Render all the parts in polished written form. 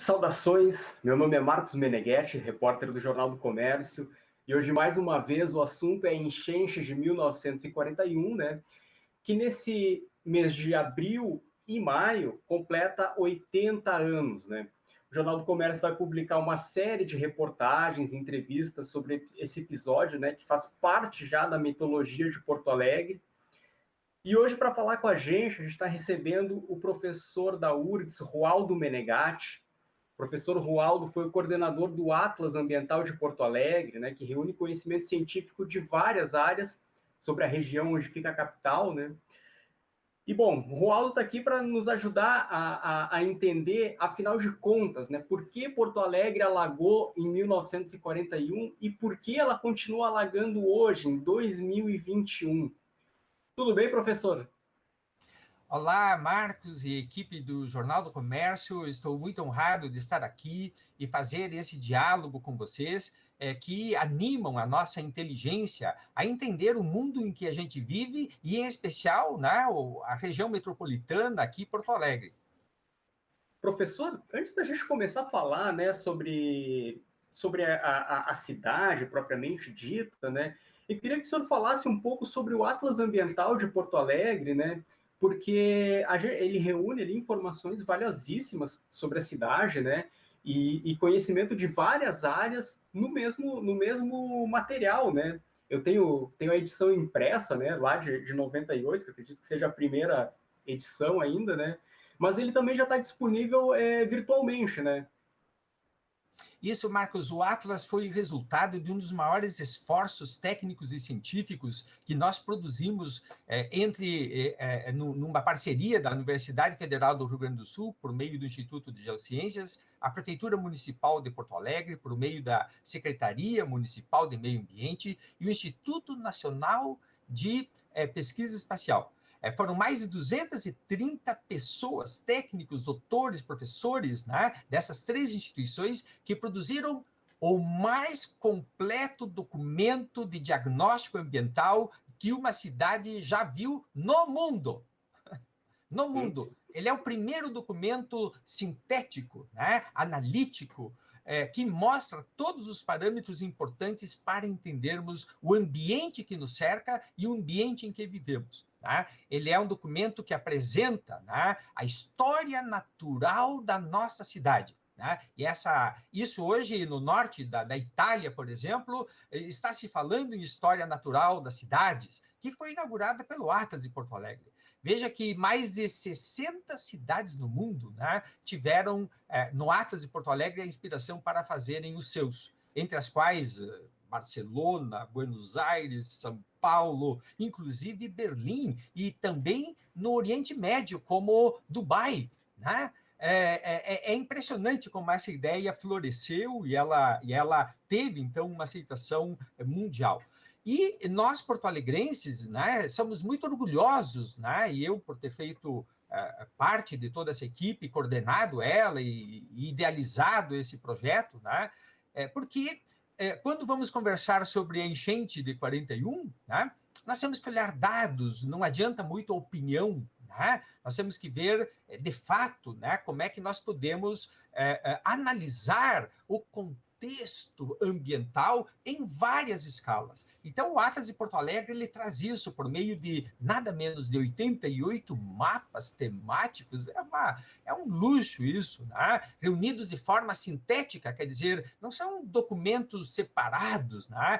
Saudações, meu nome é Marcos Meneghetti, repórter do Jornal do Comércio, e hoje mais uma vez o assunto é enchente de 1941, né, que nesse mês de abril e maio completa 80 anos, né. O Jornal do Comércio vai publicar uma série de reportagens e entrevistas sobre esse episódio, né, que faz parte já da mitologia de Porto Alegre. E hoje, para falar com a gente está recebendo o professor da URGS, Rualdo Menegatti. O professor Rualdo foi o coordenador do Atlas Ambiental de Porto Alegre, né, que reúne conhecimento científico de várias áreas sobre a região onde fica a capital, né? E, bom, o Rualdo está aqui para nos ajudar a entender, afinal de contas, né, por que Porto Alegre alagou em 1941 e por que ela continua alagando hoje, em 2021. Tudo bem, professor? Olá, Marcos e equipe do Jornal do Comércio. Estou muito honrado de estar aqui e fazer esse diálogo com vocês, que animam a nossa inteligência a entender o mundo em que a gente vive e, em especial, né, a região metropolitana aqui, Porto Alegre. Professor, antes da gente começar a falar, né, sobre a cidade propriamente dita, né, eu queria que o senhor falasse um pouco sobre o Atlas Ambiental de Porto Alegre, né, porque ele reúne ali informações valiosíssimas sobre a cidade, né, e conhecimento de várias áreas no mesmo material, né. Eu tenho a edição impressa, né, lá de 98, que eu acredito que seja a primeira edição ainda, né, mas ele também já está disponível virtualmente, né? Isso, Marcos, o Atlas foi resultado de um dos maiores esforços técnicos e científicos que nós produzimos numa parceria da Universidade Federal do Rio Grande do Sul, por meio do Instituto de Geociências, a Prefeitura Municipal de Porto Alegre, por meio da Secretaria Municipal de Meio Ambiente e o Instituto Nacional de Pesquisa Espacial. Foram mais de 230 pessoas, técnicos, doutores, professores, né, dessas três instituições que produziram o mais completo documento de diagnóstico ambiental que uma cidade já viu no mundo. No mundo. Ele é o primeiro documento sintético, né, analítico, que mostra todos os parâmetros importantes para entendermos o ambiente que nos cerca e o ambiente em que vivemos. Né? Ele é um documento que apresenta, né, a história natural da nossa cidade. Né? E isso hoje, no norte da Itália, por exemplo, está se falando em história natural das cidades, que foi inaugurada pelo Atlas de Porto Alegre. Veja que mais de 60 cidades no mundo, né, tiveram no Atlas de Porto Alegre a inspiração para fazerem os seus, entre as quais Barcelona, Buenos Aires, São Paulo, inclusive Berlim, e também no Oriente Médio, como Dubai, né? É impressionante como essa ideia floresceu e ela teve, então, uma aceitação mundial. E nós, porto-alegrenses, né, somos muito orgulhosos, né, e eu, por ter feito parte de toda essa equipe, coordenado ela e idealizado esse projeto, né, porque quando vamos conversar sobre a enchente de 41, né, nós temos que olhar dados, não adianta muito a opinião, né, nós temos que ver, de fato, né, como é que nós podemos analisar o contexto ambiental em várias escalas. Então, o Atlas de Porto Alegre ele traz isso por meio de nada menos de 88 mapas temáticos. É um luxo isso, né? Reunidos de forma sintética, quer dizer, não são documentos separados, né?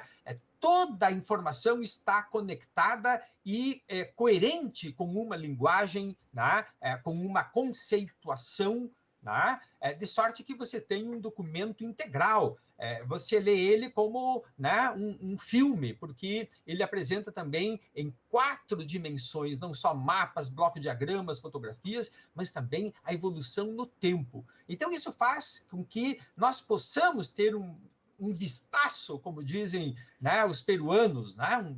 Toda a informação está conectada e coerente com uma linguagem, né? Com uma conceituação, né? De sorte que você tem um documento integral. Você lê ele como, né, um filme, porque ele apresenta também em 4 dimensões, não só mapas, bloco-diagramas, fotografias, mas também a evolução no tempo. Então, isso faz com que nós possamos ter um vistaço, como dizem, né, os peruanos, né,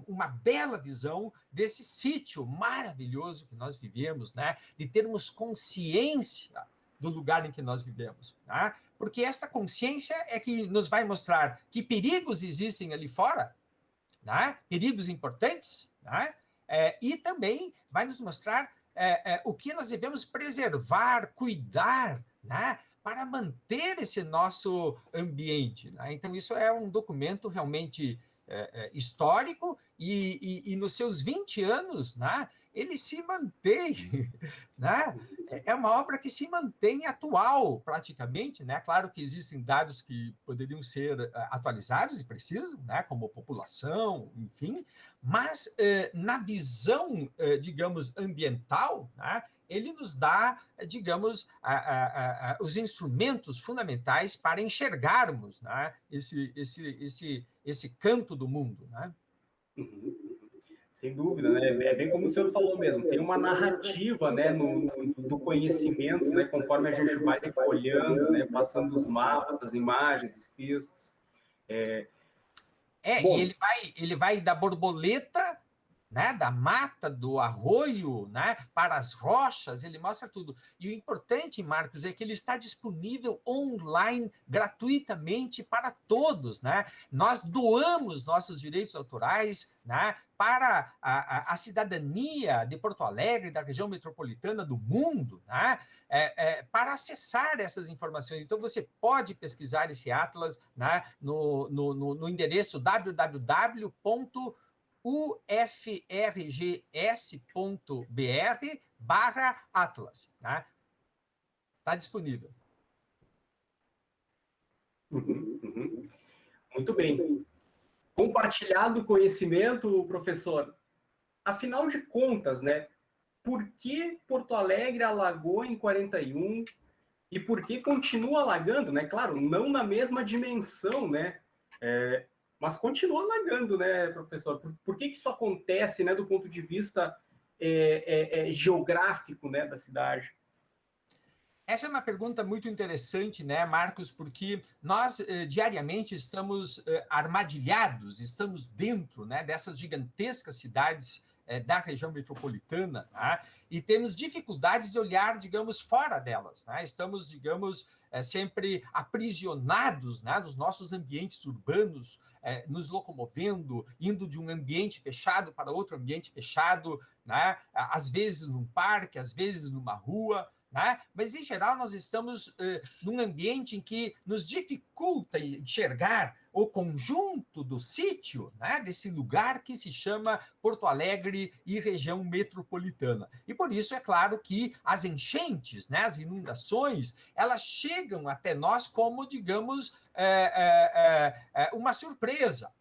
uma bela visão desse sítio maravilhoso que nós vivemos, né, de termos consciência do lugar em que nós vivemos. Né? Porque essa consciência é que nos vai mostrar que perigos existem ali fora, né? Perigos importantes, né? E também vai nos mostrar o que nós devemos preservar, cuidar, né? para manter esse nosso ambiente, né? Então, isso é um documento realmente histórico e nos seus 20 anos, né, ele se mantém, né? É uma obra que se mantém atual, praticamente, né? Claro que existem dados que poderiam ser atualizados e precisam, né? Como população, enfim, mas na visão, digamos, ambiental, né? Ele nos dá, digamos, os instrumentos fundamentais para enxergarmos, né, esse canto do mundo. Né? Uhum. Sem dúvida, né? É bem como o senhor falou mesmo, tem uma narrativa, né, do conhecimento, né, conforme a gente vai folheando, né, passando os mapas, as imagens, os textos. E Bom, ele vai da borboleta, né, da mata, do arroio, né, para as rochas, ele mostra tudo. E o importante, Marcos, é que ele está disponível online, gratuitamente para todos. Né? Nós doamos nossos direitos autorais, né, para a cidadania de Porto Alegre, da região metropolitana, do mundo, né, para acessar essas informações. Então, você pode pesquisar esse atlas, né, no endereço www.ufrgs.br/atlas. Né? Está disponível. uhum, uhum. Muito bem. Compartilhado conhecimento, professor. Afinal de contas, né, por que Porto Alegre alagou em 41 e por que continua alagando, né? Claro, não na mesma dimensão, né? Mas continua alagando, né, professor? Por que isso acontece, né, do ponto de vista geográfico, né, da cidade? Essa é uma pergunta muito interessante, né, Marcos, porque nós diariamente estamos armadilhados, estamos dentro, né, dessas gigantescas cidades da região metropolitana, né, e temos dificuldades de olhar, digamos, fora delas. Né? Estamos, digamos, sempre aprisionados, né, nos nossos ambientes urbanos, nos locomovendo, indo de um ambiente fechado para outro ambiente fechado, né, às vezes num parque, às vezes numa rua. Né? Mas, em geral, nós estamos num ambiente em que nos dificulta enxergar o conjunto do sítio, né? Desse lugar que se chama Porto Alegre e região metropolitana. E por isso, é claro que as enchentes, né? As inundações, elas chegam até nós como, digamos, uma surpresa,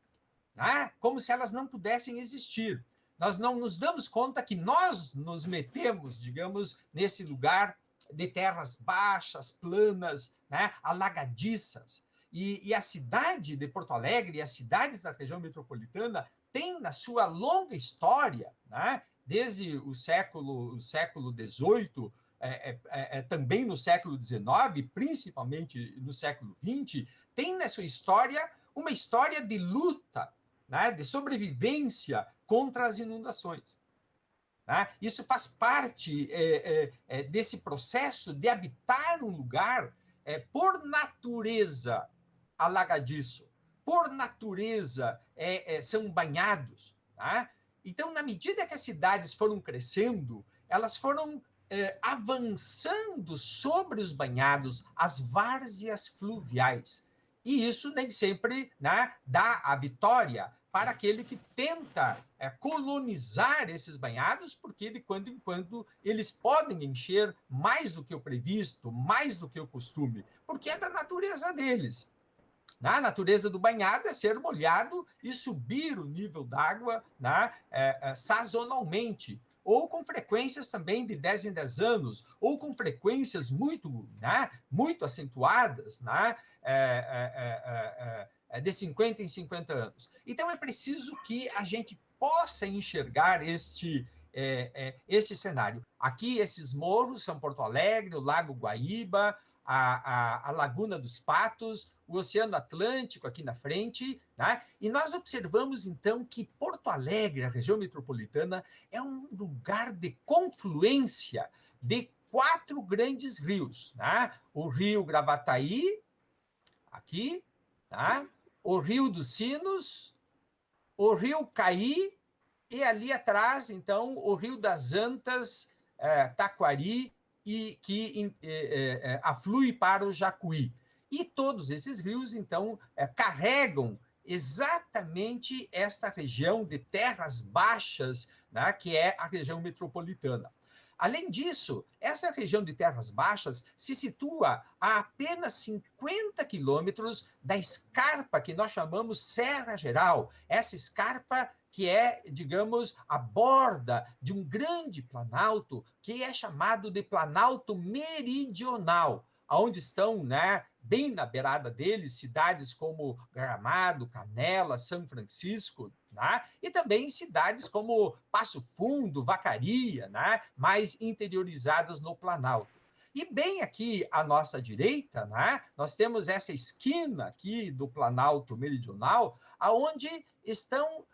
né? Como se elas não pudessem existir. Nós não nos damos conta que nós nos metemos, digamos, nesse lugar de terras baixas, planas, né, alagadiças. E a cidade de Porto Alegre e as cidades da região metropolitana têm, na sua longa história, né, desde o século XVIII, também no século XIX, principalmente no século XX, tem na sua história uma história de luta, né, de sobrevivência contra as inundações. Né? Isso faz parte desse processo de habitar um lugar por natureza alagadiço, por natureza são banhados. Tá? Então, na medida que as cidades foram crescendo, elas foram avançando sobre os banhados, as várzeas fluviais. E isso nem sempre, né, dá a vitória para aquele que tenta colonizar esses banhados, porque de quando em quando eles podem encher mais do que o previsto, mais do que o costume, porque é da natureza deles. A natureza do banhado é ser molhado e subir o nível d'água, né, sazonalmente, ou com frequências também de 10 em 10 anos, ou com frequências muito, né, muito acentuadas, né, de 50 em 50 anos. Então, é preciso que a gente possa enxergar este cenário. Aqui, esses morros são Porto Alegre, o Lago Guaíba, a Laguna dos Patos, o Oceano Atlântico aqui na frente, né? E nós observamos, então, que Porto Alegre, a região metropolitana, é um lugar de confluência de 4 grandes rios. Né? O rio Gravataí, aqui, tá? O rio dos Sinos, o rio Caí, e ali atrás, então, o rio das Antas, Taquari aflui para o Jacuí. E todos esses rios, então, carregam exatamente esta região de terras baixas, né, que é a região metropolitana. Além disso, essa região de terras baixas se situa a apenas 50 quilômetros da escarpa que nós chamamos Serra Geral. Essa escarpa que é, digamos, a borda de um grande planalto que é chamado de Planalto Meridional, onde estão, né, bem na beirada deles, cidades como Gramado, Canela, São Francisco, né? E também cidades como Passo Fundo, Vacaria, né? Mais interiorizadas no Planalto. E bem aqui à nossa direita, né, nós temos essa esquina aqui do Planalto Meridional, aonde estão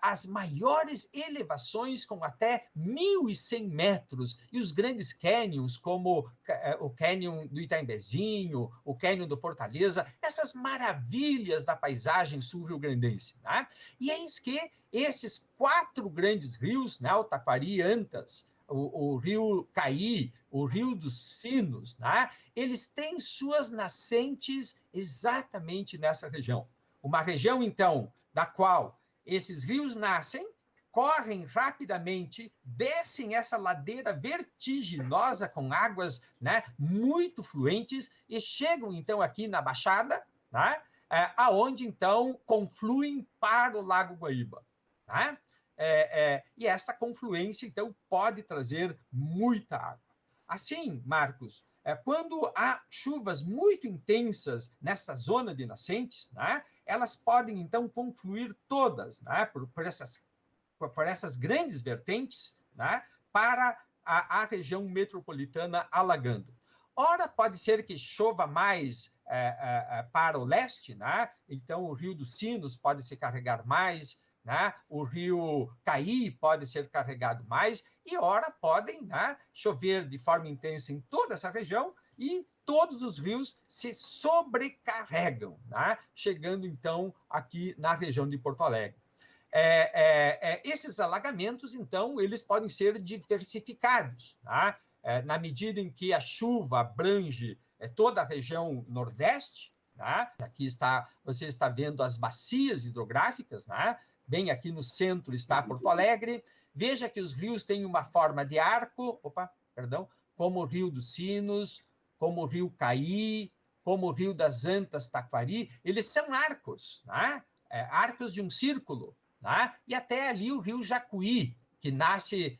as maiores elevações com até 1.100 metros, e os grandes cânions, como o cânion do Itaimbezinho, o cânion do Fortaleza, essas maravilhas da paisagem sul-rio-grandense. Né? E eis que esses 4 grandes rios, né, o Taquari, Antas, o rio Caí, o rio dos Sinos, né, eles têm suas nascentes exatamente nessa região. Uma região, então, da qual esses rios nascem, correm rapidamente, descem essa ladeira vertiginosa com águas, né, muito fluentes e chegam, então, aqui na Baixada, né, aonde, então, confluem para o Lago Guaíba. Né? E esta confluência, então, pode trazer muita água. Assim, Marcos, quando há chuvas muito intensas nesta zona de nascentes, né, elas podem, então, confluir todas, né, por essas grandes vertentes, né, para a região metropolitana, alagando. Ora, pode ser que chova mais para o leste, né? Então o Rio dos Sinos pode se carregar mais, né? O rio Caí pode ser carregado mais, e ora podem, né, chover de forma intensa em toda essa região e todos os rios se sobrecarregam, né? Chegando então aqui na região de Porto Alegre. Esses alagamentos, então, eles podem ser diversificados, tá? Na medida em que a chuva abrange toda a região nordeste, tá? Aqui você está vendo as bacias hidrográficas, tá? Bem aqui no centro está Porto Alegre. Veja que os rios têm uma forma de arco, como o Rio dos Sinos, como o Rio Caí, como o Rio das Antas, Taquari. Eles são arcos, tá? Arcos de um círculo. Né? E até ali o rio Jacuí, que nasce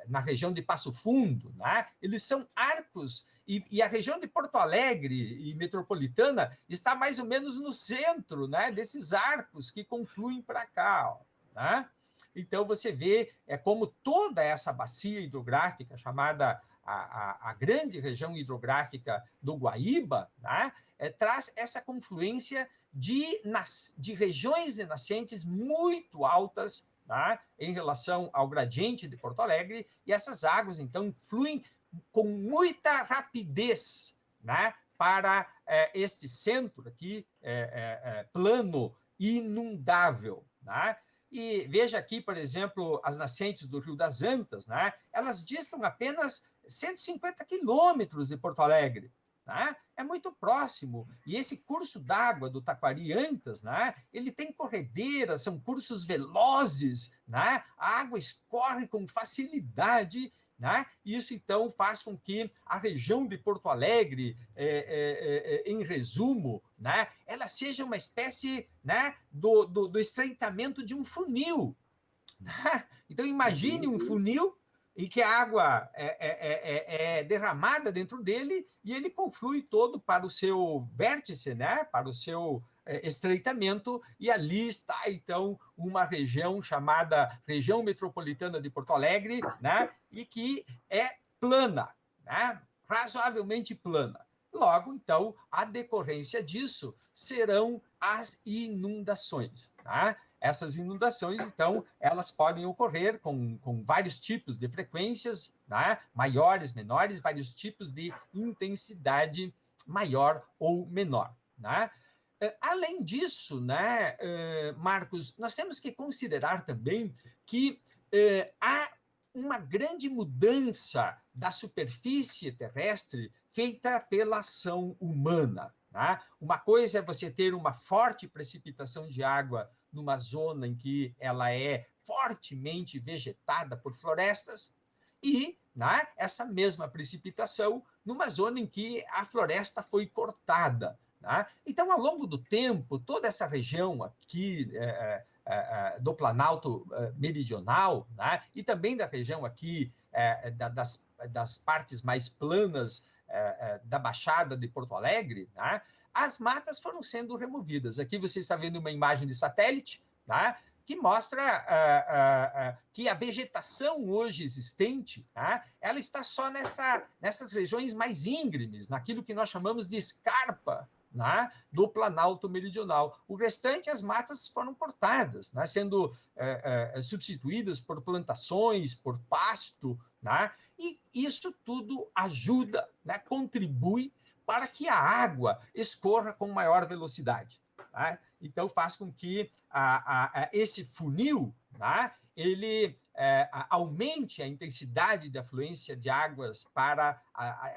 na região de Passo Fundo. Né? Eles são arcos, e a região de Porto Alegre e metropolitana está mais ou menos no centro, né, desses arcos que confluem para cá. Né? Então, você vê como toda essa bacia hidrográfica, chamada a grande região hidrográfica do Guaíba, né, traz essa confluência de regiões de nascentes muito altas, tá, em relação ao gradiente de Porto Alegre, e essas águas, então, fluem com muita rapidez, né, para este centro aqui, plano inundável. Né? E veja aqui, por exemplo, as nascentes do Rio das Antas, né? Elas distam apenas 150 quilômetros de Porto Alegre. Né? É muito próximo. E esse curso d'água do Taquari Antas, né, ele tem corredeiras, são cursos velozes, né? A água escorre com facilidade, né? Isso, então, faz com que a região de Porto Alegre, em resumo, né, ela seja uma espécie, né, do estreitamento de um funil. Né? Então, imagine um funil em que a água é derramada dentro dele e ele conflui todo para o seu vértice, né? Para o seu estreitamento, e ali está, então, uma região chamada região metropolitana de Porto Alegre, né? E que é plana, né? Razoavelmente plana. Logo, então, a decorrência disso serão as inundações, tá? Essas inundações, então, elas podem ocorrer com vários tipos de frequências, né? Maiores, menores, vários tipos de intensidade maior ou menor. Né? Além disso, né, Marcos, nós temos que considerar também que há uma grande mudança da superfície terrestre feita pela ação humana. Tá? Uma coisa é você ter uma forte precipitação de água numa zona em que ela é fortemente vegetada por florestas, e né, essa mesma precipitação numa zona em que a floresta foi cortada. Né? Então, ao longo do tempo, toda essa região aqui do Planalto Meridional, né, e também da região aqui das partes mais planas da Baixada de Porto Alegre, né, as matas foram sendo removidas. Aqui você está vendo uma imagem de satélite, né, que mostra que a vegetação hoje existente, tá, ela está só nessas regiões mais íngremes, naquilo que nós chamamos de escarpa, né, do Planalto Meridional. O restante, as matas foram cortadas, né, sendo substituídas por plantações, por pasto, né, e isso tudo ajuda, né, contribui para que a água escorra com maior velocidade. Tá? Então, faz com que esse funil, tá, ele aumente a intensidade de afluência de águas para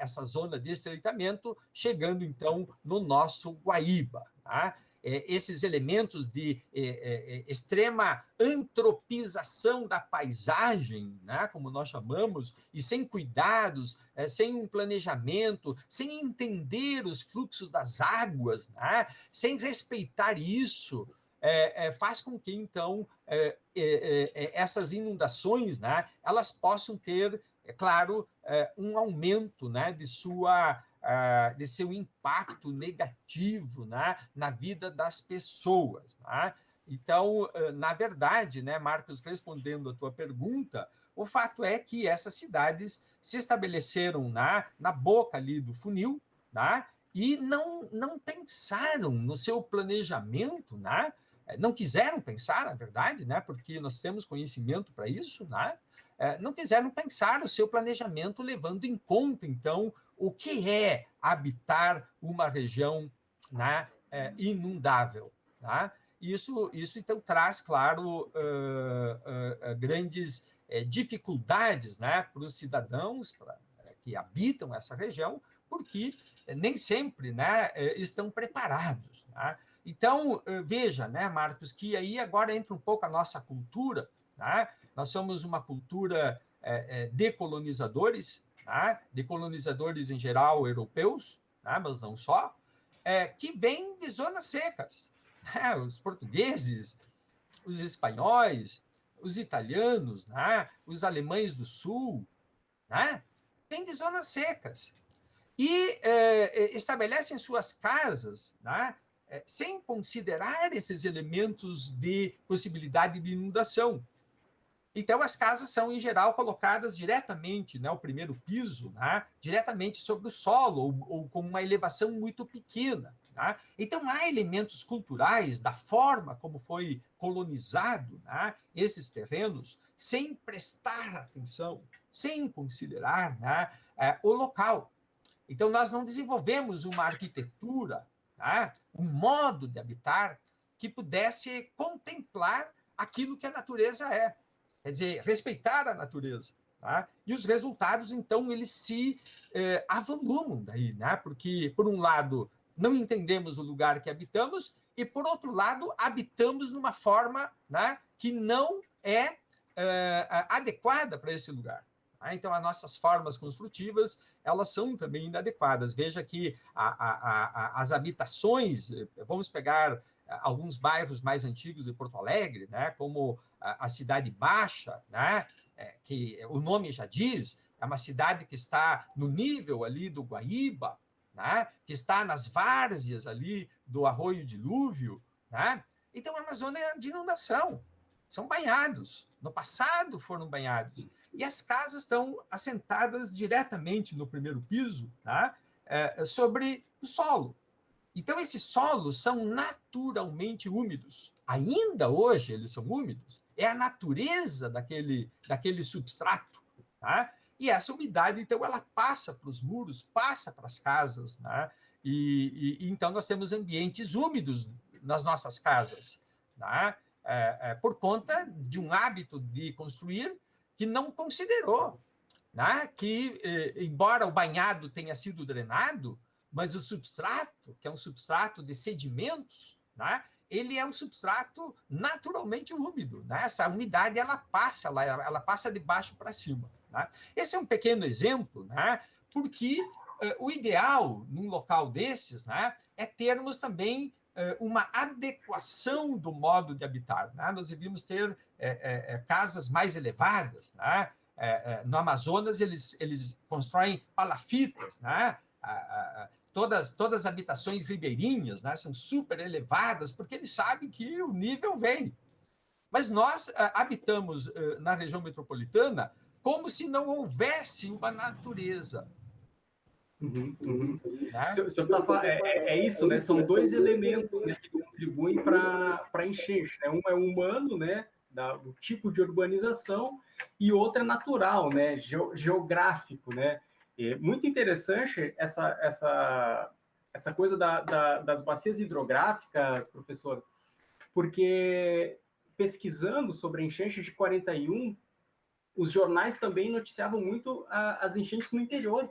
essa zona de estreitamento, chegando, então, no nosso Guaíba. Tá? Esses elementos de extrema antropização da paisagem, né, como nós chamamos, e sem cuidados, sem um planejamento, sem entender os fluxos das águas, né, sem respeitar isso, faz com que, então, essas inundações, né, elas possam ter, claro, um aumento, né, de seu impacto negativo, né, na vida das pessoas. Né? Então, na verdade, né, Marcos, respondendo a tua pergunta, o fato é que essas cidades se estabeleceram na boca ali do funil, né, e não pensaram no seu planejamento, né, não quiseram pensar, na verdade, né, porque nós temos conhecimento para isso, né, não quiseram pensar o seu planejamento levando em conta, então, o que é habitar uma região, né, inundável. Tá? Isso, então, traz, claro, grandes dificuldades, né, para os cidadãos que habitam essa região, porque nem sempre, né, estão preparados. Né? Então, veja, né, Marcos, que aí agora entra um pouco a nossa cultura. Né? Nós somos uma cultura decolonizadores, né? Decolonizadores em geral europeus, né? Mas não só, que vêm de zonas secas. Né? Os portugueses, os espanhóis, os italianos, né? Os alemães do sul, né? Vêm de zonas secas. E estabelecem suas casas, né? Sem considerar esses elementos de possibilidade de inundação. Então, as casas são, em geral, colocadas diretamente, né, o primeiro piso, né, diretamente sobre o solo, ou com uma elevação muito pequena. Tá? Então, há elementos culturais da forma como foi colonizado, né, esses terrenos, sem prestar atenção, sem considerar, né, o local. Então, nós não desenvolvemos uma arquitetura, tá, um modo de habitar que pudesse contemplar aquilo que a natureza é. Quer dizer, respeitar a natureza. Tá? E os resultados, então, eles se avolumam daí, né? Porque, por um lado, não entendemos o lugar que habitamos e, por outro lado, habitamos numa forma, né, que não é adequada para esse lugar. Tá? Então, as nossas formas construtivas, elas são também inadequadas. Veja que as habitações, vamos pegar alguns bairros mais antigos de Porto Alegre, né, como a Cidade Baixa, né, que o nome já diz, é uma cidade que está no nível ali do Guaíba, né, que está nas várzeas ali do Arroio Dilúvio. Né? Então, é uma zona de inundação. São banhados. No passado foram banhados. E as casas estão assentadas diretamente no primeiro piso, tá? Sobre o solo. Então, esses solos são naturalmente úmidos. Ainda hoje eles são úmidos. É a natureza daquele substrato. Tá? E essa umidade, então, ela passa para os muros, passa para as casas. Tá? E então, nós temos ambientes úmidos nas nossas casas. Tá? Por conta de um hábito de construir que não considerou, né, que, embora o banhado tenha sido drenado, mas o substrato, que é um substrato de sedimentos, né, ele é um substrato naturalmente úmido, né? Essa umidade ela passa de baixo para cima, né? Esse é um pequeno exemplo, né? Porque o ideal num local desses, né, é termos também uma adequação do modo de habitar, né? Nós devíamos ter casas mais elevadas, né? No Amazonas eles constroem palafitas, né? Todas as habitações ribeirinhas, né, são super elevadas, porque eles sabem que o nível vem. Mas nós habitamos na região metropolitana como se não houvesse uma natureza. Uhum, uhum. Né? É isso, né? São dois elementos, né, que contribuem para a enchente, né? Um é humano, né, do tipo de urbanização, e outro é natural, né, geográfico, né? E muito interessante essa coisa das bacias hidrográficas, professor, porque pesquisando sobre a enchente de 41, os jornais também noticiavam muito as enchentes no interior.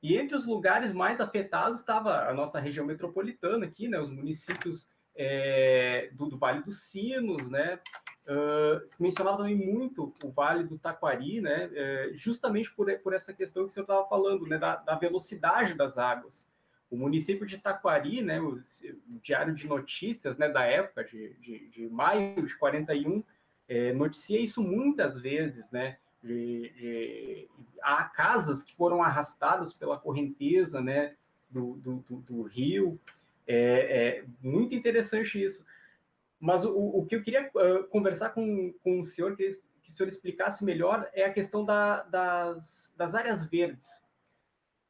E entre os lugares mais afetados estava a nossa região metropolitana aqui, né, os municípios do Vale dos Sinos, né, se mencionava também muito o Vale do Taquari, né, justamente por essa questão que o senhor estava falando, né, da velocidade das águas. O município de Taquari, né, o Diário de Notícias, né, da época, de maio de 41, noticia isso muitas vezes, né, há casas que foram arrastadas pela correnteza, né, do rio. É muito interessante isso. Mas o que eu queria conversar com o senhor, que o senhor explicasse melhor, é a questão das áreas verdes.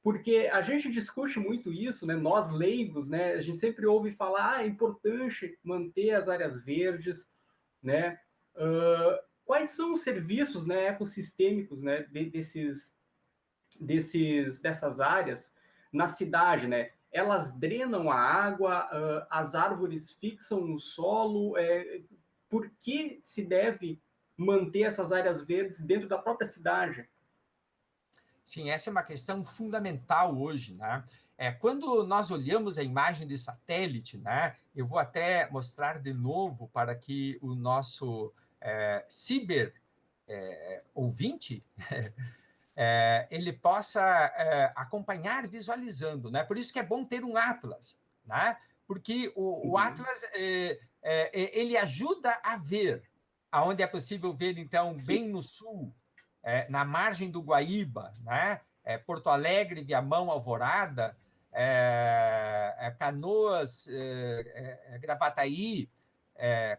Porque a gente discute muito isso, né? Nós leigos, né? A gente sempre ouve falar, é importante manter as áreas verdes, né? Quais são os serviços, né, ecossistêmicos, né, dessas áreas na cidade, né? Elas drenam a água, as árvores fixam no solo. Por que se deve manter essas áreas verdes dentro da própria cidade? Sim, essa é uma questão fundamental hoje, né? Quando nós olhamos a imagem de satélite, né? Eu vou até mostrar de novo para que o nosso ciber ouvinte ele possa acompanhar visualizando, né? Por isso que é bom ter um atlas, né? Porque o Atlas ele ajuda a ver aonde é possível ver então bem no sul, na margem do Guaíba, né? Porto Alegre, Viamão, Alvorada, Canoas, Gravataí,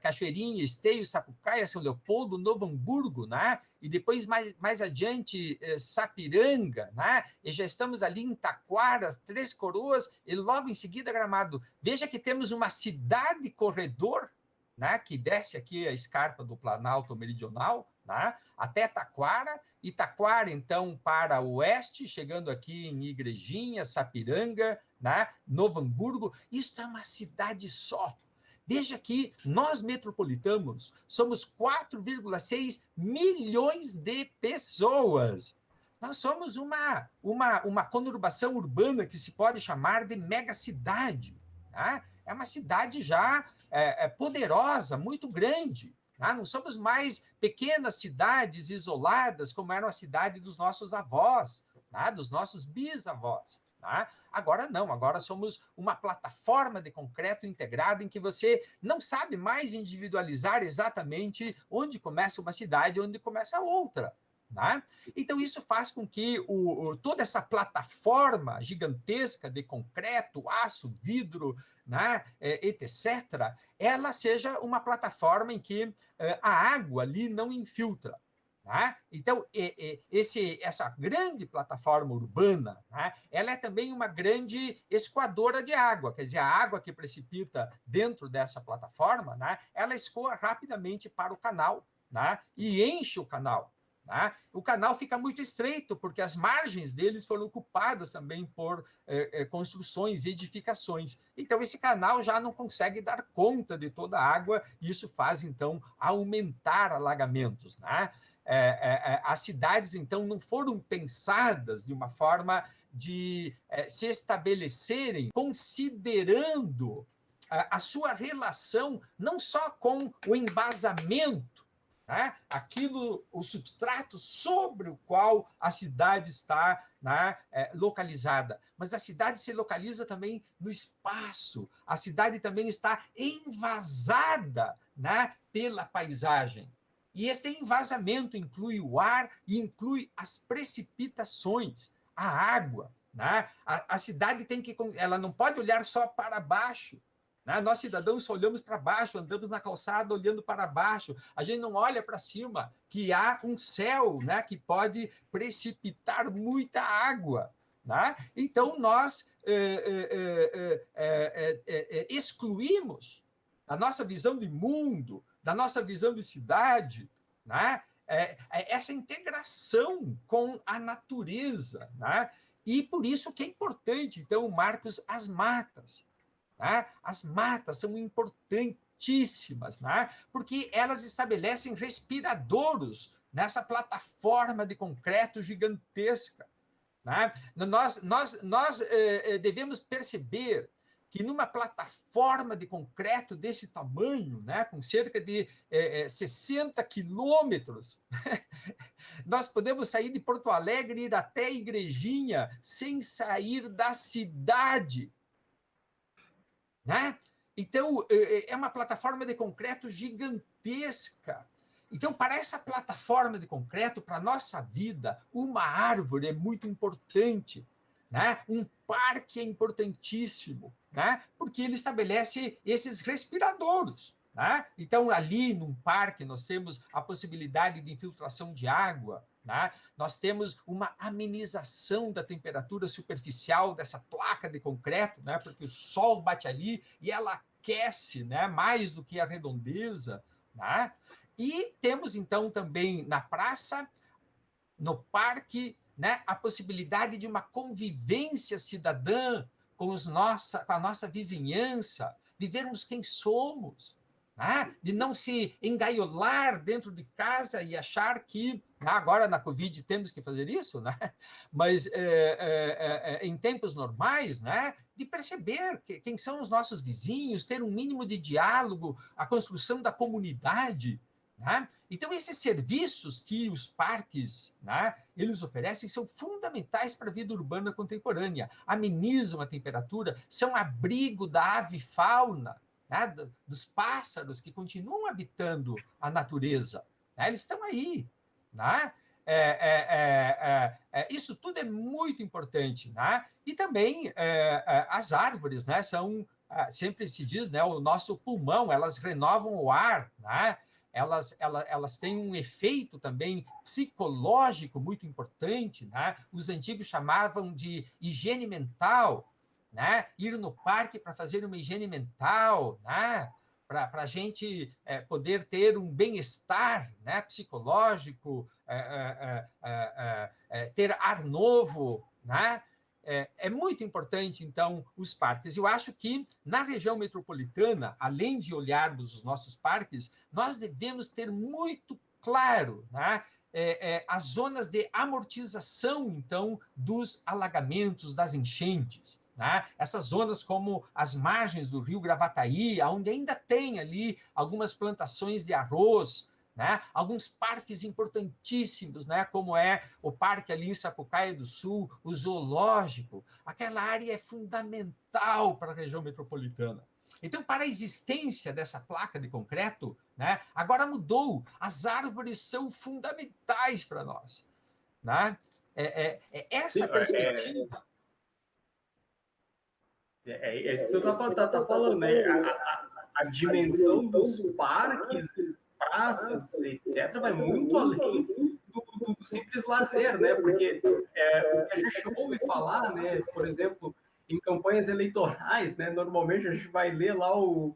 Cachoeirinha, Esteio, Sapucaia, São Leopoldo, Novo Hamburgo, né? E depois, mais adiante, Sapiranga, né? E já estamos ali em Taquara, Três Coroas, e logo em seguida Gramado. Veja que temos uma cidade corredor, né? Que desce aqui a escarpa do Planalto Meridional, né? Até Taquara, e Taquara, então, para o oeste, chegando aqui em Igrejinha, Sapiranga, né? Novo Hamburgo. Isso é uma cidade só. Veja que nós metropolitanos somos 4,6 milhões de pessoas. Nós somos uma conurbação urbana que se pode chamar de megacidade. Tá? É uma cidade já poderosa, muito grande. Tá? Não somos mais pequenas cidades isoladas, como era a cidade dos nossos avós, tá? Dos nossos bisavós. Tá? Agora não, agora somos uma plataforma de concreto integrado em que você não sabe mais individualizar exatamente onde começa uma cidade e onde começa outra. Né? Então, isso faz com que toda essa plataforma gigantesca de concreto, aço, vidro, né, etc., ela seja uma plataforma em que a água ali não infiltra. Tá? Então, essa grande plataforma urbana, tá? Ela é também uma grande escoadora de água, quer dizer, a água que precipita dentro dessa plataforma, tá? Ela escoa rapidamente para o canal, tá? E enche o canal. Tá? O canal fica muito estreito, porque as margens deles foram ocupadas também por construções e edificações. Então, esse canal já não consegue dar conta de toda a água, e isso faz, então, aumentar alagamentos. Tá? as cidades, então, não foram pensadas de uma forma de se estabelecerem considerando a sua relação não só com o embasamento, né? Aquilo, o substrato sobre o qual a cidade está, né, localizada. Mas a cidade se localiza também no espaço. A cidade também está envasada, né, pela paisagem. E esse envasamento inclui o ar e inclui as precipitações, a água. Né? A cidade tem que, ela não pode olhar só para baixo. Né? Nós, cidadãos, só olhamos para baixo, andamos na calçada olhando para baixo. A gente não olha para cima, que há um céu, né, que pode precipitar muita água. Né? Então, nós excluímos da nossa visão de mundo, da nossa visão de cidade, né, essa integração com a natureza. Né? E por isso que é importante, então, Marcos, as matas. Né? As matas são importantíssimas, né? Porque elas estabelecem respiradouros nessa plataforma de concreto gigantesca. Né? Nós devemos perceber que numa plataforma de concreto desse tamanho, né, com cerca de 60 quilômetros, nós podemos sair de Porto Alegre e ir até a Igrejinha sem sair da cidade. Né? Então, é uma plataforma de concreto gigantesca. Então, para essa plataforma de concreto, para a nossa vida, uma árvore é muito importante. Né? Um parque é importantíssimo, né? Porque ele estabelece esses respiradouros. Né? Então, ali num parque, nós temos a possibilidade de infiltração de água, né? Nós temos uma amenização da temperatura superficial dessa placa de concreto, né? Porque o sol bate ali e ela aquece, né? Mais do que a redondeza. Né? E temos, então, também na praça, no parque, né? A possibilidade de uma convivência cidadã com a nossa vizinhança, de vermos quem somos. Né? De não se engaiolar dentro de casa e achar que agora na Covid temos que fazer isso, né? Mas em tempos normais, né? De perceber quem são os nossos vizinhos, ter um mínimo de diálogo, a construção da comunidade. Né? Então, esses serviços que os parques, né, eles oferecem são fundamentais para a vida urbana contemporânea. Amenizam a temperatura, são abrigo da avifauna, né, dos pássaros que continuam habitando a natureza. Né? Eles estão aí. Né? Isso tudo é muito importante. Né? E também as árvores, né, são, sempre se diz, né, o nosso pulmão, elas renovam o ar, né? Elas têm um efeito também psicológico muito importante. Né? Os antigos chamavam de higiene mental. Né? Ir no parque para fazer uma higiene mental, né? Para a gente poder ter um bem-estar, né, psicológico, ter ar novo. Né? É muito importante, então, os parques. Eu acho que, na região metropolitana, além de olharmos os nossos parques, nós devemos ter muito claro, né, as zonas de amortização, então, dos alagamentos, das enchentes. Né? Essas zonas como as margens do rio Gravataí, onde ainda tem ali algumas plantações de arroz, né? Alguns parques importantíssimos, né? Como é o parque ali em Sapucaia do Sul, o zoológico. Aquela área é fundamental para a região metropolitana. Então, para a existência dessa placa de concreto, né, agora mudou. As árvores são fundamentais para nós. Né? Essa perspectiva. É isso que você está falando, né? A dimensão dos parques, praças, etc., vai muito além do simples lazer, né? Porque o que a gente ouve falar, né? Por exemplo, em campanhas eleitorais, né? Normalmente a gente vai ler lá o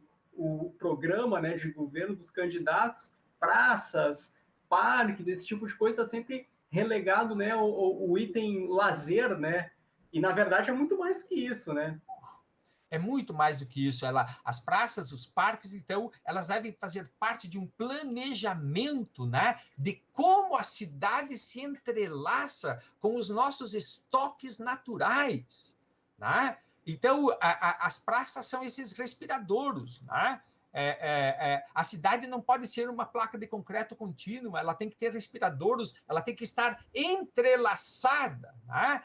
programa, né, de governo dos candidatos, praças, parques, esse tipo de coisa está sempre relegado, né, o item lazer, né? E na verdade é muito mais do que isso, né? É muito mais do que isso. As praças, os parques, então, elas devem fazer parte de um planejamento, né, de como a cidade se entrelaça com os nossos estoques naturais, né? Então, as praças são esses respiradouros, né? A cidade não pode ser uma placa de concreto contínua, ela tem que ter respiradouros, ela tem que estar entrelaçada, né?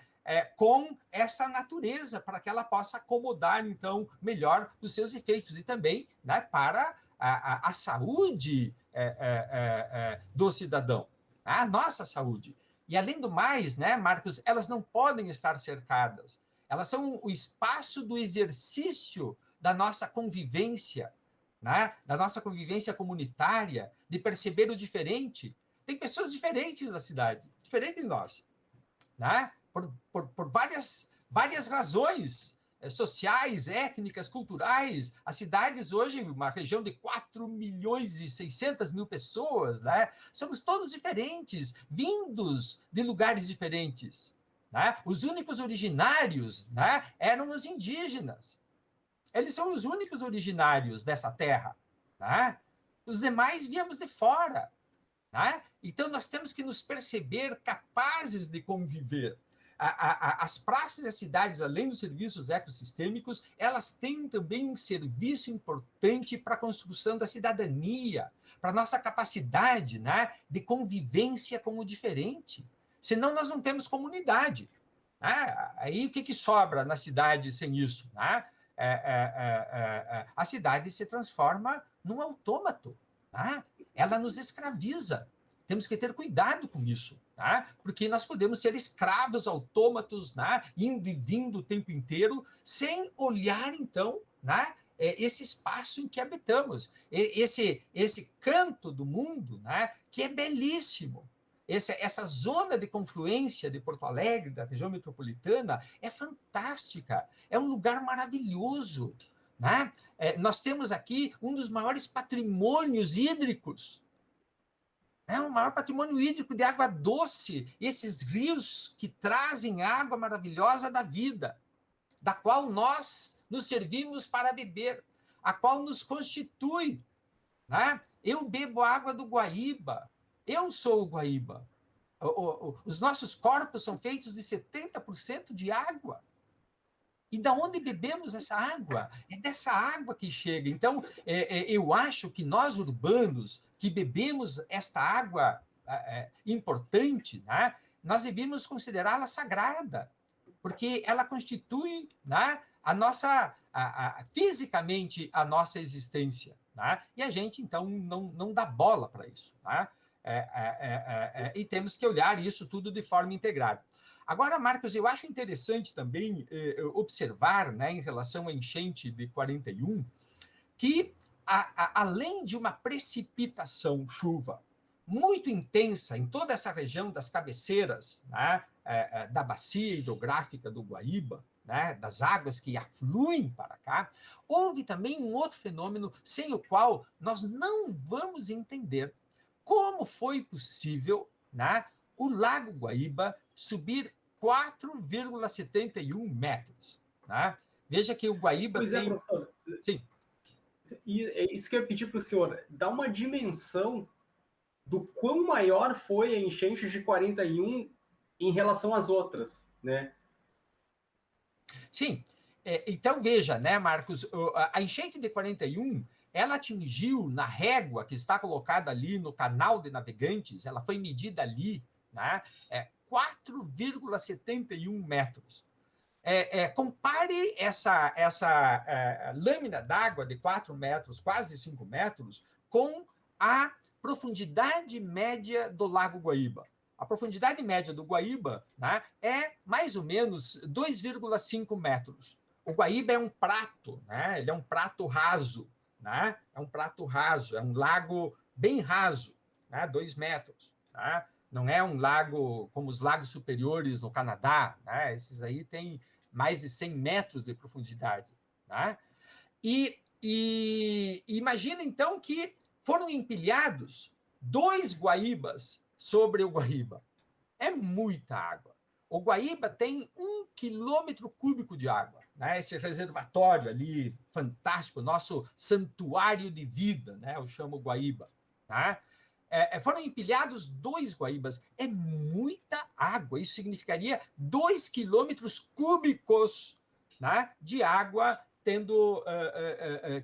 Com essa natureza, para que ela possa acomodar, então, melhor os seus efeitos e também, né, para a saúde do cidadão, a nossa saúde. E, além do mais, né, Marcos, elas não podem estar cercadas. Elas são o espaço do exercício da nossa convivência, né, da nossa convivência comunitária, de perceber o diferente. Tem pessoas diferentes na cidade, diferentes de nós, né? Por várias razões sociais, étnicas, culturais. As cidades hoje, uma região de 4.600.000 pessoas, né? Somos todos diferentes, vindos de lugares diferentes, né? Os únicos originários, né, eram os indígenas. Eles são os únicos originários dessa terra, né? Os demais viemos de fora, né? Então, nós temos que nos perceber capazes de conviver. As praças e as cidades, além dos serviços ecossistêmicos, elas têm também um serviço importante para a construção da cidadania, para a nossa capacidade, né, de convivência com o diferente. Senão, nós não temos comunidade. Né? Aí, o que sobra na cidade sem isso? Né? A cidade se transforma num autômato. Né? Ela nos escraviza. Temos que ter cuidado com isso, tá? Porque nós podemos ser escravos autômatos, né? Indo e vindo o tempo inteiro, sem olhar, então, né, esse espaço em que habitamos, esse canto do mundo, né, que é belíssimo. Essa zona de confluência de Porto Alegre, da região metropolitana, é fantástica, é um lugar maravilhoso. Né? Nós temos aqui um dos maiores patrimônios hídricos, o maior patrimônio hídrico de água doce, esses rios que trazem água maravilhosa da vida, da qual nós nos servimos para beber, a qual nos constitui. Né? Eu bebo água do Guaíba, eu sou o Guaíba. Os nossos corpos são feitos de 70% de água. E da onde bebemos essa água? É dessa água que chega. Então, eu acho que nós, urbanos, que bebemos esta água importante, né, nós devemos considerá-la sagrada, porque ela constitui, né, fisicamente a nossa existência. Né? E a gente, então, não dá bola para isso. Né? E temos que olhar isso tudo de forma integrada. Agora, Marcos, eu acho interessante também observar, né, em relação à enchente de 41, que, além de uma precipitação, chuva, muito intensa em toda essa região das cabeceiras, né, da bacia hidrográfica do Guaíba, né, das águas que afluem para cá, houve também um outro fenômeno sem o qual nós não vamos entender como foi possível, né, o Lago Guaíba subir 4,71 metros. Né? Veja que o Guaíba Pois tem... professor. Sim. E é isso que eu ia pedir para o senhor, dar uma dimensão do quão maior foi a enchente de 41 em relação às outras, né? Sim. Então, veja, né, Marcos, a enchente de 41, ela atingiu na régua que está colocada ali no canal de Navegantes, ela foi medida ali, né, 4,71 metros. Compare essa lâmina d'água de 4 metros, quase 5 metros, com a profundidade média do Lago Guaíba. A profundidade média do Guaíba, né, é mais ou menos 2,5 metros. O Guaíba é um prato, né, ele é um prato raso, né, é um prato raso, é um lago bem raso, né, 2 metros. Né, não é um lago como os lagos superiores no Canadá, né, esses aí têm mais de 100 metros de profundidade. Né? E imagina, então, que foram empilhados 2 Guaíbas sobre o Guaíba. É muita água. O Guaíba tem 1 quilômetro cúbico de água. né, esse reservatório ali fantástico, nosso santuário de vida, né, eu chamo Guaíba. Tá? Foram empilhados 2 Guaíbas. É muita água. Isso significaria 2 quilômetros cúbicos, né, de água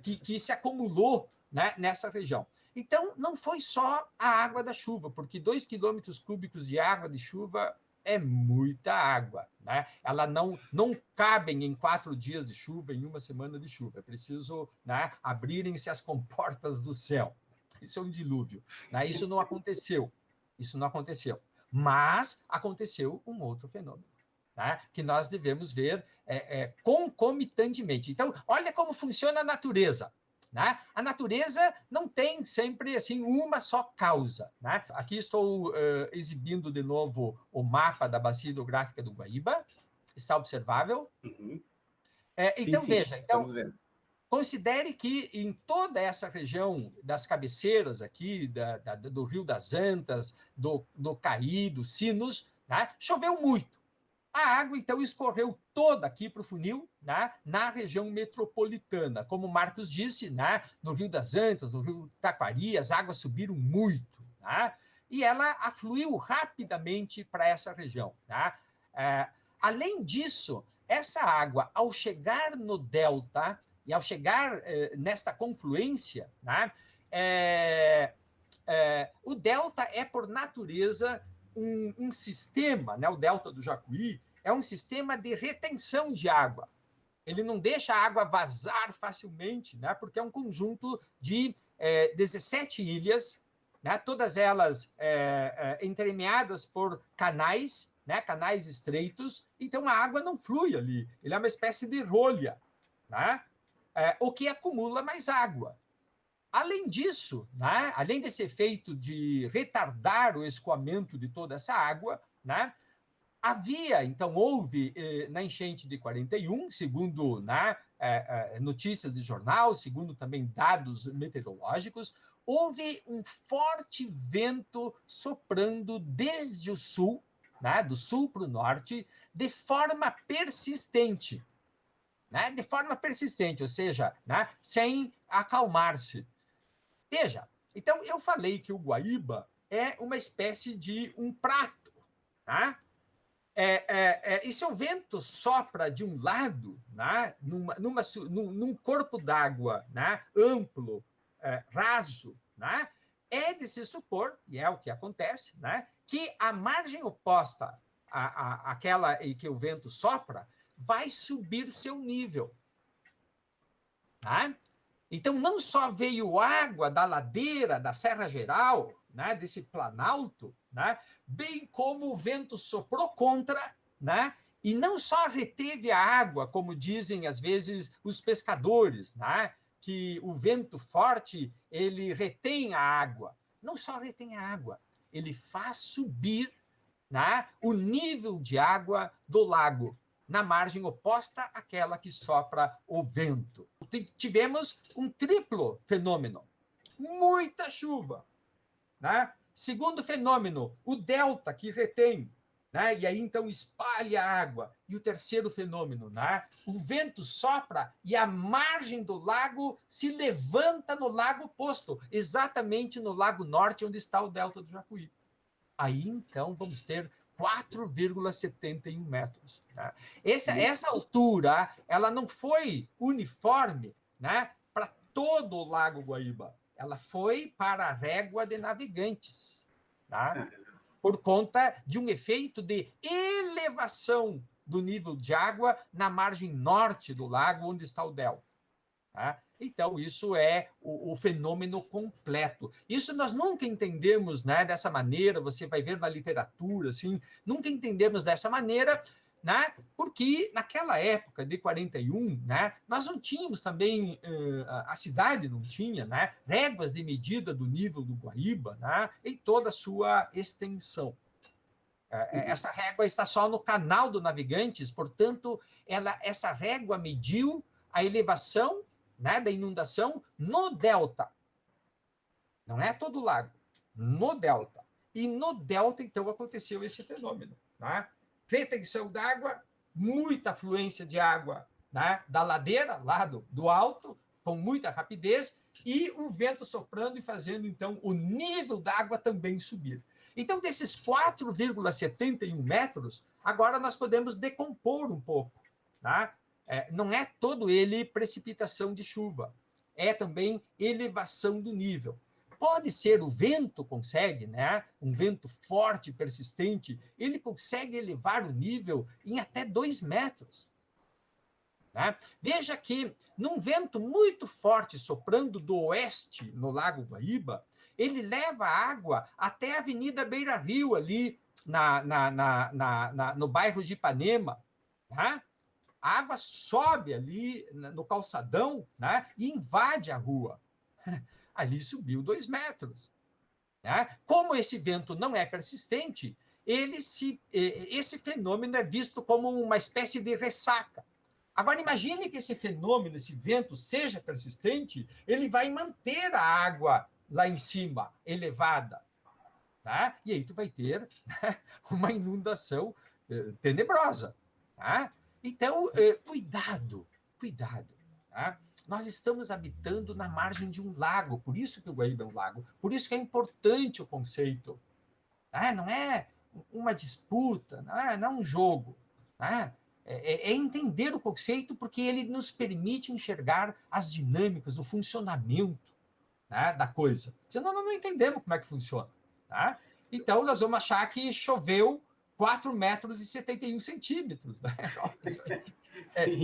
que se acumulou, né, nessa região. Então, não foi só a água da chuva, porque 2 quilômetros cúbicos de água de chuva é muita água. Né? Ela não cabem em 4 dias de chuva, em 1 semana de chuva. É preciso, né, abrirem-se as comportas do céu. Isso é um dilúvio. Né? Isso não aconteceu. Isso não aconteceu. Mas aconteceu um outro fenômeno, né, que nós devemos ver concomitantemente. Então, olha como funciona a natureza. Né? A natureza não tem sempre assim uma só causa. Né? Aqui estou exibindo de novo o mapa da bacia hidrográfica do Guaíba. Está observável? Uhum. Então, sim, veja. Então, estamos vendo. Considere que em toda essa região das cabeceiras aqui, do Rio das Antas, do Caí, dos Sinos, né, choveu muito. A água, então, escorreu toda aqui para o funil, né, na região metropolitana. Como Marcos disse, né, no Rio das Antas, no Rio Taquari, as águas subiram muito. Né, e ela afluiu rapidamente para essa região. Né. Além disso, essa água, ao chegar no delta, e ao chegar nesta confluência, né, o delta é, por natureza, um sistema, né, o delta do Jacuí é um sistema de retenção de água. Ele não deixa a água vazar facilmente, né, porque é um conjunto de 17 ilhas, né, todas elas entremeadas por canais, né, canais estreitos, então a água não flui ali. Ele é uma espécie de rolha, né, o que acumula mais água. Além disso, né, além desse efeito de retardar o escoamento de toda essa água, né, houve, na enchente de 41, segundo, né, notícias de jornal, segundo também dados meteorológicos, houve um forte vento soprando desde o sul, né, do sul para o norte, de forma persistente. Né, de forma persistente, ou seja, né, sem acalmar-se. Veja, então eu falei que o Guaíba é uma espécie de um prato. Tá? E se o vento sopra de um lado, né, num corpo d'água, né, amplo, raso, né, é de se supor, e é o que acontece, né, que a margem oposta àquela em que o vento sopra vai subir seu nível. Tá? Então, não só veio água da ladeira da Serra Geral, né, desse planalto, né, bem como o vento soprou contra, né, e não só reteve a água, como dizem às vezes os pescadores, né, que o vento forte ele retém a água. Não só retém a água, ele faz subir, né, o nível de água do lago, na margem oposta àquela que sopra o vento. Tivemos um triplo fenômeno. Muita chuva. Né? Segundo fenômeno, o delta que retém. Né? E aí, então, espalha a água. E o terceiro fenômeno, né? O vento sopra e a margem do lago se levanta no lago oposto, exatamente no Lago Norte, onde está o delta do Jacuí. Aí, então, vamos ter 4,71 metros. Né? Essa altura, ela não foi uniforme, né, para todo o Lago Guaíba. Ela foi para a régua de navegantes, tá? Por conta de um efeito de elevação do nível de água na margem norte do lago, onde está o delta. Tá? Então, isso é o fenômeno completo. Isso nós nunca entendemos, né, dessa maneira, você vai ver na literatura, assim, nunca entendemos dessa maneira, né, porque naquela época de 41, né, nós não tínhamos também, a cidade não tinha, né, réguas de medida do nível do Guaíba, né, em toda a sua extensão. Essa régua está só no canal do Navegantes, portanto, essa régua mediu a elevação, né, da inundação no delta. Não é todo o lago, no delta. E no delta, então, aconteceu esse fenômeno. Tá? Retenção d'água, muita afluência de água né, da ladeira, lá do alto, com muita rapidez, e o vento soprando e fazendo, então, o nível da água também subir. Então, desses 4,71 metros, agora nós podemos decompor um pouco. Tá? Não é todo ele precipitação de chuva, é também elevação do nível. Pode ser o vento consegue, né? Um vento forte, persistente, ele consegue elevar o nível em até 2 metros. Né? Veja que, num vento muito forte soprando do oeste, no Lago Guaíba, ele leva a água até a Avenida Beira Rio, ali no bairro de Ipanema. Né? A água sobe ali no calçadão, né? E invade a rua. Ali subiu 2 metros. Né? Como esse vento não é persistente, esse fenômeno é visto como uma espécie de ressaca. Agora, imagine que esse fenômeno, esse vento, seja persistente, ele vai manter a água lá em cima, elevada. Tá? E aí tu vai ter, né, uma inundação tenebrosa. Tá? Então, cuidado. Tá? Nós estamos habitando na margem de um lago, por isso que o Guaíba é um lago, por isso que é importante o conceito. Tá? Não é uma disputa, não é um jogo. Tá? É entender o conceito porque ele nos permite enxergar as dinâmicas, o funcionamento, né, da coisa. Senão nós não entendemos como é que funciona. Tá? Então, nós vamos achar que choveu 4 metros e 71 centímetros. Né?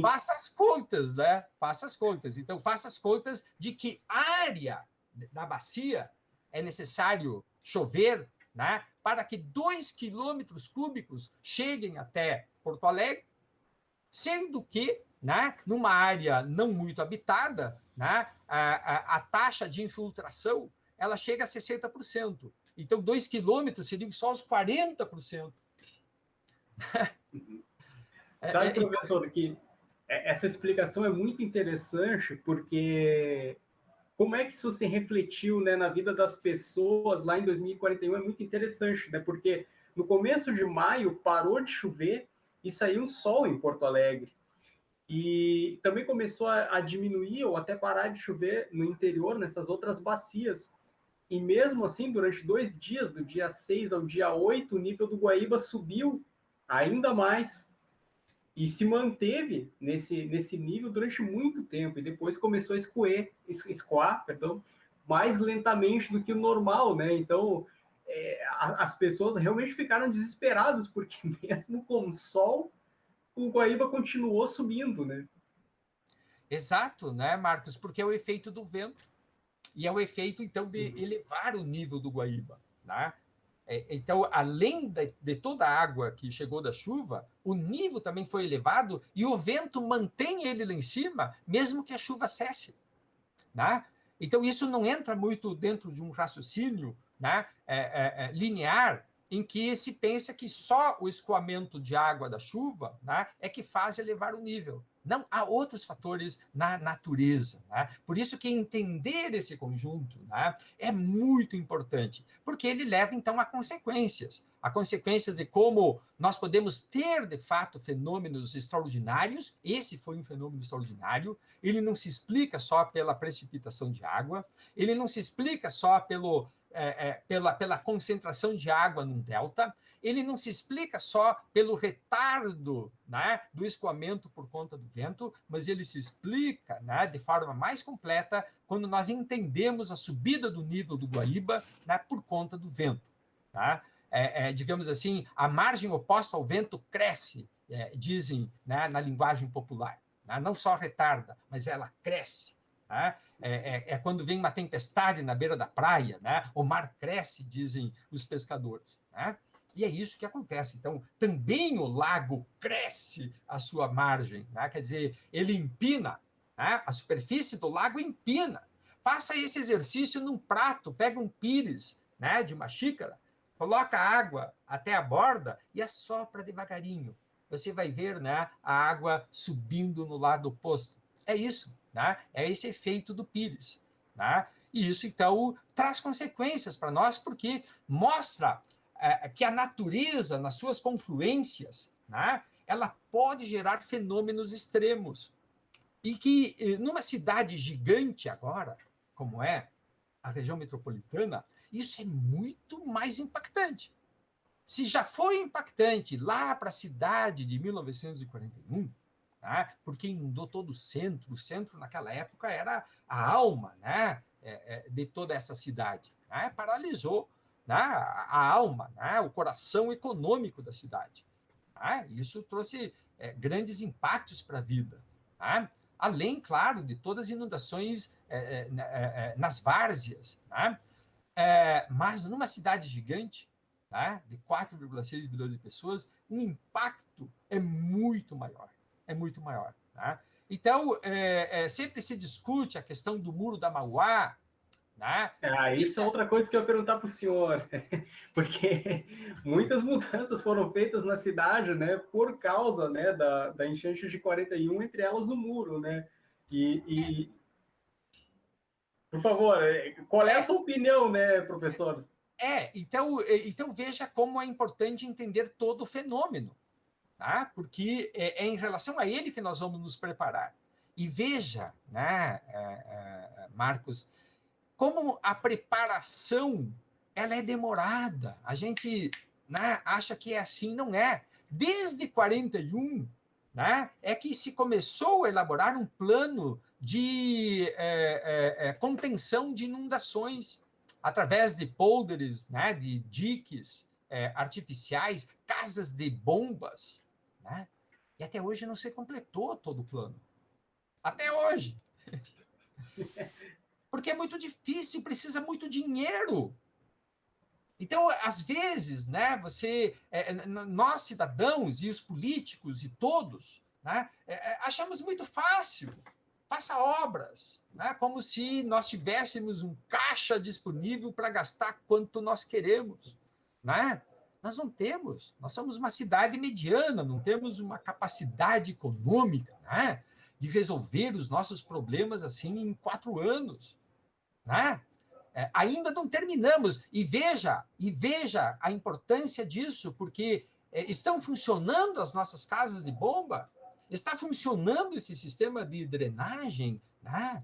Faça as contas, né? Faça as contas. Então, faça as contas de que área da bacia é necessário chover, né, para que 2 quilômetros cúbicos cheguem até Porto Alegre, sendo que, né, numa área não muito habitada, né, a taxa de infiltração ela chega a 60%. Então, 2 quilômetros seriam só os 40%. Sabe, professor, que essa explicação é muito interessante, porque como é que isso se refletiu, né, na vida das pessoas lá em 2041 é muito interessante, né, porque no começo de maio parou de chover e saiu um sol em Porto Alegre. E também começou a diminuir ou até parar de chover no interior, nessas outras bacias. E mesmo assim, durante 2 dias, do dia 6 ao dia 8, o nível do Guaíba subiu ainda mais e se manteve nesse nível durante muito tempo. E depois começou a escoar, mais lentamente do que o normal, né? Então, as pessoas realmente ficaram desesperadas, porque mesmo com o sol, o Guaíba continuou subindo, né? Exato, né, Marcos? Porque é o efeito do vento. E é o efeito, então, de elevar o nível do Guaíba. Né? Então, além de toda a água que chegou da chuva, o nível também foi elevado e o vento mantém ele lá em cima, mesmo que a chuva cesse. Né? Então, isso não entra muito dentro de um raciocínio, né, linear, em que se pensa que só o escoamento de água da chuva, né, é que faz elevar o nível. Não, há outros fatores na natureza. Né? Por isso que entender esse conjunto, né, é muito importante, porque ele leva, então, a consequências. A consequências de como nós podemos ter, de fato, fenômenos extraordinários. Esse foi um fenômeno extraordinário. Ele não se explica só pela precipitação de água, ele não se explica só pela concentração de água num delta, ele não se explica só pelo retardo, né, do escoamento por conta do vento, mas ele se explica, né, de forma mais completa quando nós entendemos a subida do nível do Guaíba, né, por conta do vento. Tá? Digamos assim, a margem oposta ao vento cresce, dizem, né, na linguagem popular. Né? Não só retarda, mas ela cresce. Né? Quando vem uma tempestade na beira da praia, né? O mar cresce, dizem os pescadores. Né? E é isso que acontece. Então, também o lago cresce a sua margem. Né? Quer dizer, ele empina, né? A superfície do lago empina. Faça esse exercício num prato, pega um pires, né, de uma xícara, coloca a água até a borda e assopra devagarinho. Você vai ver, né, a água subindo no lado oposto. É isso. Né? É esse efeito do pires. Né? E isso, então, traz consequências para nós, porque mostra que a natureza, nas suas confluências, né, ela pode gerar fenômenos extremos. E que, numa cidade gigante agora, como é a região metropolitana, isso é muito mais impactante. Se já foi impactante lá para a cidade de 1941, né, porque inundou todo o centro naquela época era a alma, né, de toda essa cidade, né, paralisou, né, a alma, né, o coração econômico da cidade. Né, isso trouxe grandes impactos para a vida. Né, além, claro, de todas as inundações nas várzeas. Né, mas numa cidade gigante, tá, de 4,6 milhões de pessoas, o impacto é muito maior. É muito maior. Tá? Então, sempre se discute a questão do Muro da Mauá. Né? Isso é outra coisa que eu ia perguntar para o senhor, porque muitas mudanças foram feitas na cidade, né, por causa, né, da enchente de 41, entre elas o muro, né? E por favor, qual é a sua opinião, né, professor? Então veja como é importante entender todo o fenômeno, tá? Porque é em relação a ele que nós vamos nos preparar. E veja, né, Marcos, como a preparação ela é demorada. A gente, né, acha que é assim, não é. Desde 41, né, é que se começou a elaborar um plano de contenção de inundações através de polders, né, de diques artificiais, casas de bombas, né? E até hoje não se completou todo o plano. Até hoje. Porque é muito difícil, precisa muito dinheiro. Então, às vezes, né, nós cidadãos e os políticos e todos, né, achamos muito fácil, faça obras, né, como se nós tivéssemos um caixa disponível para gastar quanto nós queremos, né? Nós não temos, nós somos uma cidade mediana, não temos uma capacidade econômica, né, de resolver os nossos problemas assim em 4 anos, né? Ainda não terminamos. E veja a importância disso, porque estão funcionando as nossas casas de bomba, está funcionando esse sistema de drenagem, né,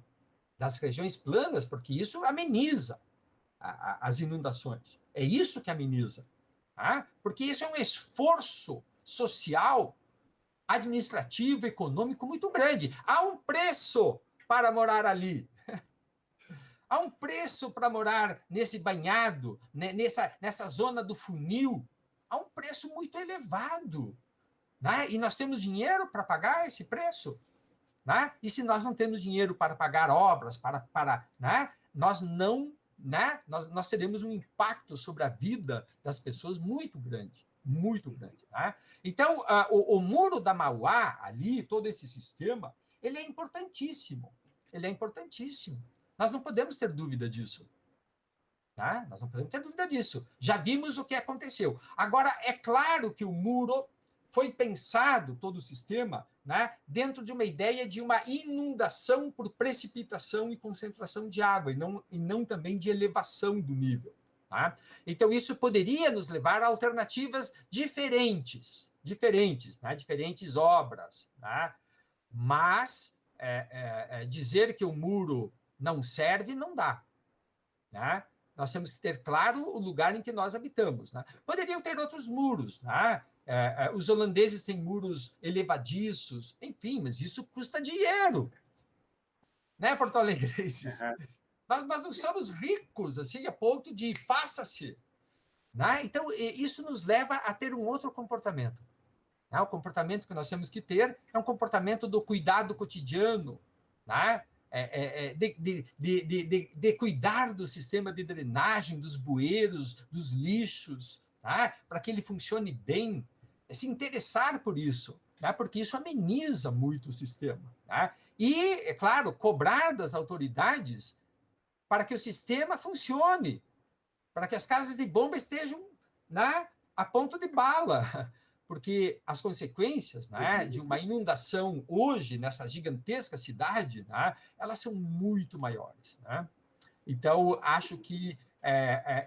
das regiões planas, porque isso ameniza as inundações. É isso que ameniza. Tá? Porque isso é um esforço social, administrativo, econômico muito grande. Há um preço para morar ali. Há um preço para morar nesse banhado, né, nessa zona do funil. Há um preço muito elevado. Né? E nós temos dinheiro para pagar esse preço. Né? E se nós não temos dinheiro para pagar obras, né, nós não. Né, nós teremos um impacto sobre a vida das pessoas muito grande. Muito grande. Né? Então, o Muro da Mauá, ali, todo esse sistema, ele é importantíssimo. Ele é importantíssimo. Nós não podemos ter dúvida disso. Tá? Nós não podemos ter dúvida disso. Já vimos o que aconteceu. Agora, é claro que o muro foi pensado, todo o sistema, né, dentro de uma ideia de uma inundação por precipitação e concentração de água, e não também de elevação do nível. Tá? Então, isso poderia nos levar a alternativas diferentes, né, diferentes obras. Tá? Mas dizer que o muro não serve, não dá. Né? Nós temos que ter claro o lugar em que nós habitamos. Né? Poderiam ter outros muros. Né? Os holandeses têm muros elevadiços, enfim, mas isso custa dinheiro. Né, porto-alegrenses? Uhum. Nós não somos ricos assim a ponto de faça-se. Né? Então, isso nos leva a ter um outro comportamento. Né? O comportamento que nós temos que ter é um comportamento do cuidado cotidiano, né? De cuidar do sistema de drenagem, dos bueiros, dos lixos, tá? Para que ele funcione bem, se interessar por isso, tá? Porque isso ameniza muito o sistema. Tá? E, é claro, cobrar das autoridades para que o sistema funcione, para que as casas de bomba estejam, né, a ponto de bala, porque as consequências, né, de uma inundação hoje, nessa gigantesca cidade, né, elas são muito maiores. Né? Então, acho que,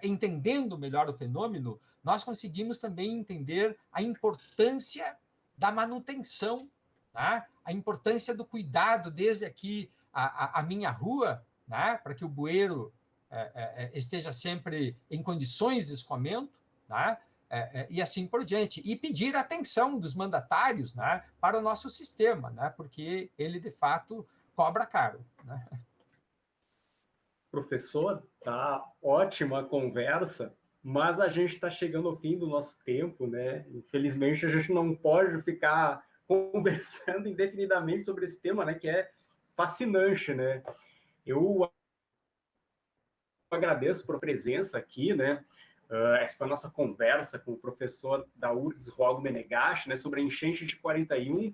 entendendo melhor o fenômeno, nós conseguimos também entender a importância da manutenção né? A importância do cuidado desde aqui a minha rua, né? Para que o bueiro esteja sempre em condições de escoamento, né? E assim por diante. E pedir atenção dos mandatários, né? Para o nosso sistema, né? Porque ele, de fato, cobra caro, né? Professor, tá ótima a conversa, mas a gente está chegando ao fim do nosso tempo, né? Infelizmente, a gente não pode ficar conversando indefinidamente sobre esse tema, né? Que é fascinante, né? Eu agradeço por presença aqui, né? Essa foi a nossa conversa com o professor da URGS, Roaldo Menegashi, né? Sobre a enchente de 41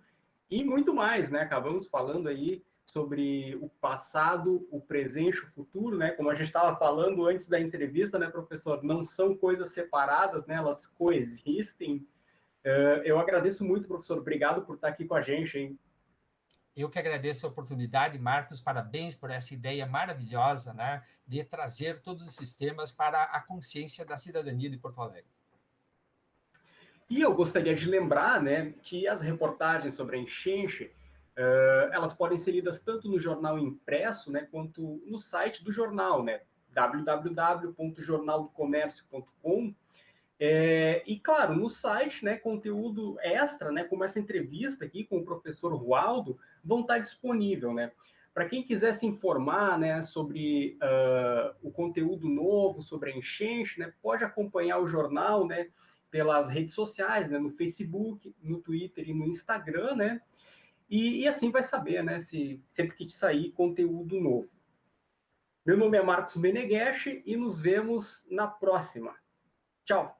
e muito mais, né? Acabamos falando aí sobre o passado, o presente, o futuro, né? Como a gente estava falando antes da entrevista, né, professor? Não são coisas separadas, né? Elas coexistem. Eu agradeço muito, professor. Obrigado por estar aqui com a gente, hein? Eu que agradeço a oportunidade, Marcos, parabéns por essa ideia maravilhosa, né, de trazer todos esses temas para a consciência da cidadania de Porto Alegre. E eu gostaria de lembrar, né, que as reportagens sobre a enchente, elas podem ser lidas tanto no jornal impresso, né, quanto no site do jornal, né, www.jornaldocomércio.com. E, claro, no site, né, conteúdo extra, né, como essa entrevista aqui com o professor Rualdo, vão estar disponível, né? Para quem quiser se informar, né, sobre o conteúdo novo, sobre a enchente, né, pode acompanhar o jornal, né, pelas redes sociais, né, no Facebook, no Twitter e no Instagram, né? E assim vai saber, né, se sempre que te sair conteúdo novo. Meu nome é Marcos Meneghetti e nos vemos na próxima. Tchau!